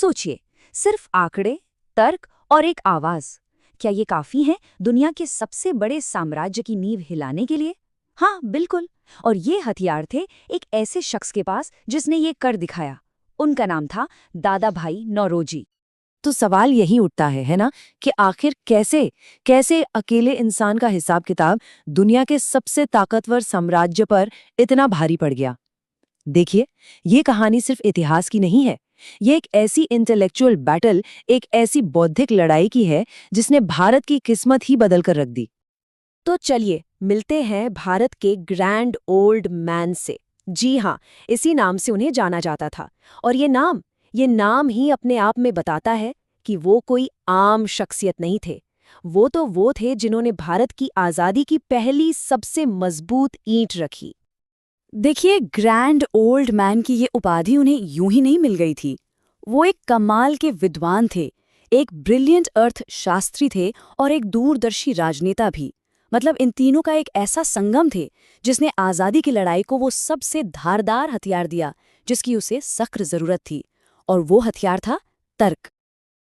सोचिए, सिर्फ आंकड़े, तर्क और एक आवाज, क्या ये काफी है दुनिया के सबसे बड़े साम्राज्य की नींव हिलाने के लिए? हाँ, बिल्कुल। और ये हथियार थे एक ऐसे शख्स के पास जिसने ये कर दिखाया। उनका नाम था दादा भाई नौरोजी। तो सवाल यही उठता है ना, कि आखिर कैसे कैसे अकेले इंसान का हिसाब किताब दुनिया के सबसे ताकतवर साम्राज्य पर इतना भारी पड़ गया। देखिए, ये कहानी सिर्फ इतिहास की नहीं है। ये एक ऐसी इंटेलेक्चुअल बैटल, एक ऐसी बौद्धिक लड़ाई की है जिसने भारत की किस्मत ही बदल कर रख दी। तो चलिए मिलते हैं भारत के ग्रैंड ओल्ड मैन से। जी हाँ, इसी नाम से उन्हें जाना जाता था। और ये नाम ही अपने आप में बताता है कि वो कोई आम शख्सियत नहीं थे। वो थे जिन्होंने भारत की आज़ादी की पहली सबसे मजबूत ईंट रखी। देखिए, ग्रैंड ओल्ड मैन की ये उपाधि उन्हें यूं ही नहीं मिल गई थी। वो एक कमाल के विद्वान थे, एक ब्रिलियंट अर्थशास्त्री थे और एक दूरदर्शी राजनेता भी। मतलब इन तीनों का एक ऐसा संगम थे जिसने आज़ादी की लड़ाई को वो सबसे धारदार हथियार दिया जिसकी उसे सख्त जरूरत थी। और वो हथियार था तर्क।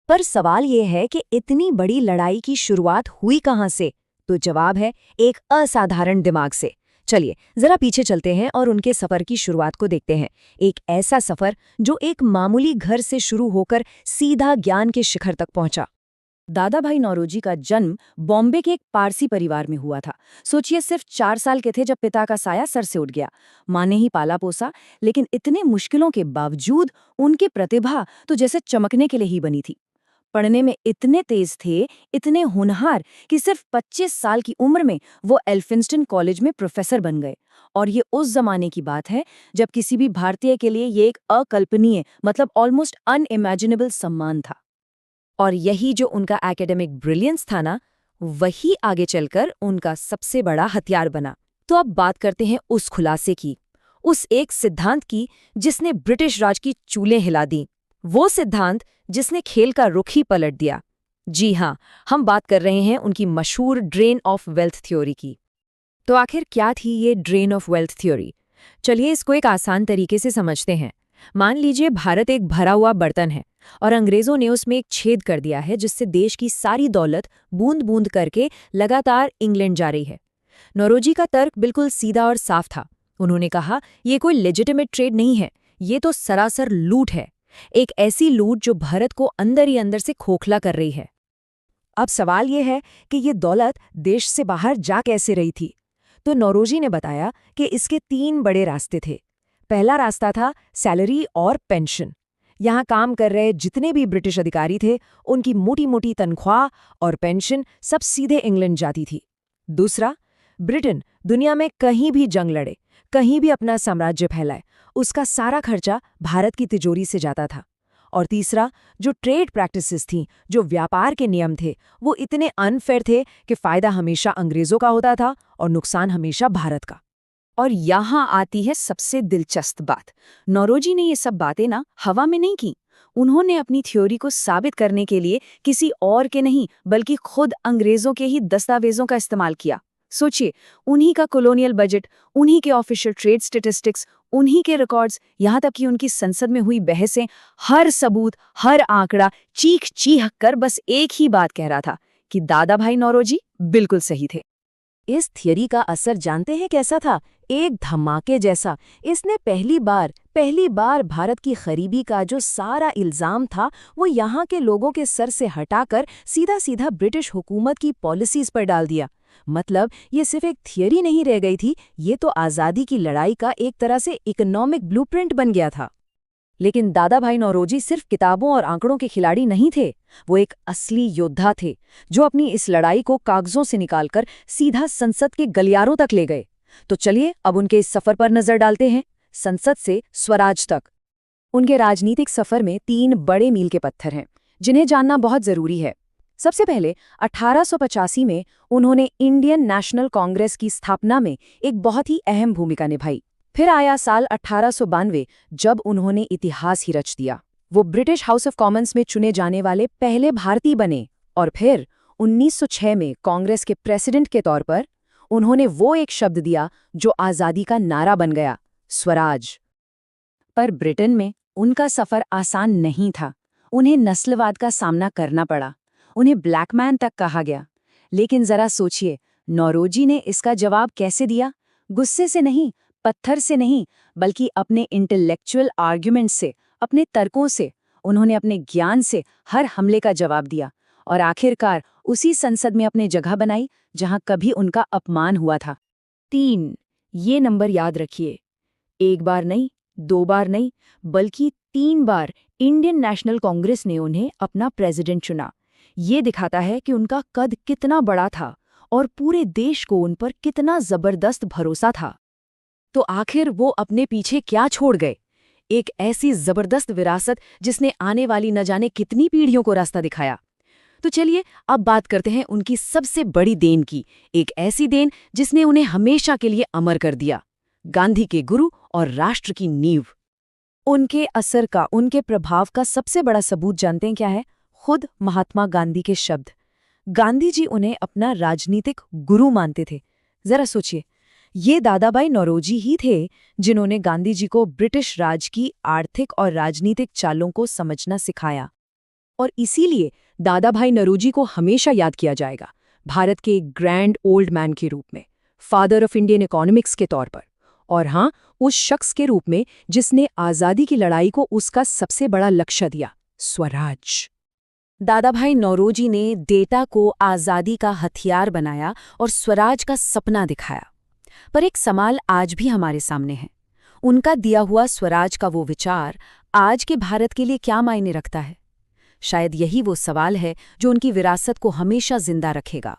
पर सवाल ये है कि इतनी बड़ी लड़ाई की शुरुआत हुई कहाँ से? तो जवाब है एक असाधारण दिमाग से। चलिए जरा पीछे चलते हैं और उनके सफर की शुरुआत को देखते हैं। एक ऐसा सफर जो एक मामूली घर से शुरू होकर सीधा ज्ञान के शिखर तक पहुंचा। दादा भाई नौरोजी का जन्म बॉम्बे के एक पारसी परिवार में हुआ था। सोचिए, सिर्फ 4 साल के थे जब पिता का साया सर से उठ गया। माँ ने ही पाला पोसा, लेकिन इतने मुश्किलों के बावजूद उनकी प्रतिभा तो जैसे चमकने के लिए ही बनी थी। पढ़ने में इतने तेज थे, इतने होनहार कि सिर्फ 25 साल की उम्र में वो एल्फिंस्टन कॉलेज में प्रोफेसर बन गए। और ये उस जमाने की बात है जब किसी भी भारतीय के लिए ये एक अकल्पनीय, मतलब ऑलमोस्ट अनइमेजिनेबल सम्मान था। और यही जो उनका एकेडमिक ब्रिलियंस था ना, वही आगे चलकर उनका सबसे बड़ा हथियार बना। तो अब बात करते हैं उस खुलासे की, उस एक सिद्धांत की जिसने ब्रिटिश राज की चूलें हिला दी। वो सिद्धांत जिसने खेल का रुख ही पलट दिया। जी हाँ, हम बात कर रहे हैं उनकी मशहूर ड्रेन ऑफ वेल्थ थ्योरी की। तो आखिर क्या थी ये ड्रेन ऑफ वेल्थ थ्योरी? चलिए इसको एक आसान तरीके से समझते हैं। मान लीजिए भारत एक भरा हुआ बर्तन है और अंग्रेजों ने उसमें एक छेद कर दिया है जिससे देश की सारी दौलत बूंद बूंद करके लगातार इंग्लैंड जा रही है। नौरोजी का तर्क बिल्कुल सीधा और साफ था। उन्होंने कहा, ये कोई लेजिटिमेट ट्रेड नहीं है, ये तो सरासर लूट है। एक ऐसी लूट जो भारत को अंदर ही अंदर से खोखला कर रही है। अब सवाल ये है कि ये दौलत देश से बाहर जा कैसे रही थी? तो नौरोजी ने बताया कि इसके 3 बड़े रास्ते थे। पहला रास्ता था सैलरी और पेंशन। यहाँ काम कर रहे जितने भी ब्रिटिश अधिकारी थे, उनकी मोटी मोटी तनख्वाह और पेंशन सब सीधे इंग्लैंड जाती थी। दूसरा, ब्रिटेन दुनिया में कहीं भी जंग लड़े, कहीं भी अपना साम्राज्य फैलाए, उसका सारा खर्चा भारत की तिजोरी से जाता था। और तीसरा, जो ट्रेड प्रैक्टिसेस थीं, जो व्यापार के नियम थे, वो इतने अनफेयर थे कि फायदा हमेशा अंग्रेजों का होता था और नुकसान हमेशा भारत का। और यहाँ आती है सबसे दिलचस्प बात। नौरोजी ने ये सब बातें ना हवा में नहीं की। उन्होंने अपनी थ्योरी को साबित करने के लिए किसी और के नहीं, बल्कि खुद अंग्रेजों के ही दस्तावेजों का इस्तेमाल किया। सोचिए, उन्हीं का कॉलोनियल बजट, उन्हीं के ऑफिशियल ट्रेड स्टेटिस्टिक्स, उन्हीं के रिकॉर्ड्स, यहाँ तक कि उनकी संसद में हुई बहसें, हर सबूत, हर आंकड़ा चीख चीख कर बस एक ही बात कह रहा था कि दादा भाई नौरोजी बिल्कुल सही थे। इस थियरी का असर जानते हैं कैसा था? एक धमाके जैसा। इसने पहली बार भारत की गरीबी का जो सारा इल्जाम था वो यहाँ के लोगों के सर से हटाकर सीधा सीधा ब्रिटिश हुकूमत की पॉलिसीज पर डाल दिया। मतलब ये सिर्फ एक थियरी नहीं रह गई थी, ये तो आज़ादी की लड़ाई का एक तरह से इकोनॉमिक ब्लूप्रिंट बन गया था। लेकिन दादा भाई नौरोजी सिर्फ किताबों और आंकड़ों के खिलाड़ी नहीं थे, वो एक असली योद्धा थे जो अपनी इस लड़ाई को कागजों से निकालकर सीधा संसद के गलियारों तक ले गए। तो चलिए अब उनके इस सफर पर नजर डालते हैं, संसद से स्वराज तक। उनके राजनीतिक सफर में 3 बड़े मील के पत्थर हैं जिन्हें जानना बहुत जरूरी है। सबसे पहले 1885 में उन्होंने इंडियन नेशनल कांग्रेस की स्थापना में एक बहुत ही अहम भूमिका निभाई। फिर आया साल 1892 जब उन्होंने इतिहास ही रच दिया। वो ब्रिटिश हाउस ऑफ कॉमन्स में चुने जाने वाले पहले भारतीय बने। और फिर 1906 में कांग्रेस के प्रेसिडेंट के तौर पर उन्होंने वो एक शब्द दिया जो आज़ादी का नारा बन गया, स्वराज। पर ब्रिटेन में उनका सफर आसान नहीं था। उन्हें नस्लवाद का सामना करना पड़ा, उन्हें ब्लैकमैन तक कहा गया। लेकिन जरा सोचिए, नौरोजी ने इसका जवाब कैसे दिया? गुस्से से नहीं, पत्थर से नहीं, बल्कि अपने इंटेलेक्चुअल आर्ग्यूमेंट से, अपने तर्कों से। उन्होंने अपने ज्ञान से हर हमले का जवाब दिया और आखिरकार उसी संसद में अपने जगह बनाई जहां कभी उनका अपमान हुआ था। 3, ये नंबर याद रखिए। एक बार नहीं, 2 बार नहीं, बल्कि 3 बार इंडियन नेशनल कांग्रेस ने उन्हें अपना प्रेसिडेंट चुना। ये दिखाता है कि उनका कद कितना बड़ा था और पूरे देश को उन पर कितना जबरदस्त भरोसा था। तो आखिर वो अपने पीछे क्या छोड़ गए? एक ऐसी जबरदस्त विरासत जिसने आने वाली न जाने कितनी पीढ़ियों को रास्ता दिखाया। तो चलिए अब बात करते हैं उनकी सबसे बड़ी देन की, एक ऐसी देन जिसने उन्हें हमेशा के लिए अमर कर दिया, गांधी के गुरु और राष्ट्र की नींव। उनके असर का, उनके प्रभाव का सबसे बड़ा सबूत जानते हैं क्या है? खुद महात्मा गांधी के शब्द। गांधी जी उन्हें अपना राजनीतिक गुरु मानते थे। जरा सोचिए, ये दादाभाई नौरोजी ही थे जिन्होंने गांधी जी को ब्रिटिश राज की आर्थिक और राजनीतिक चालों को समझना सिखाया। और इसीलिए दादाभाई नौरोजी को हमेशा याद किया जाएगा, भारत के एक ग्रैंड ओल्ड मैन के रूप में, फादर ऑफ इंडियन इकोनॉमिक्स के तौर पर, और हाँ, उस शख्स के रूप में जिसने आज़ादी की लड़ाई को उसका सबसे बड़ा लक्ष्य दिया, स्वराज। दादाभाई नौरोजी ने डेटा को आज़ादी का हथियार बनाया और स्वराज का सपना दिखाया। पर एक सवाल आज भी हमारे सामने है, उनका दिया हुआ स्वराज का वो विचार आज के भारत के लिए क्या मायने रखता है? शायद यही वो सवाल है जो उनकी विरासत को हमेशा जिंदा रखेगा।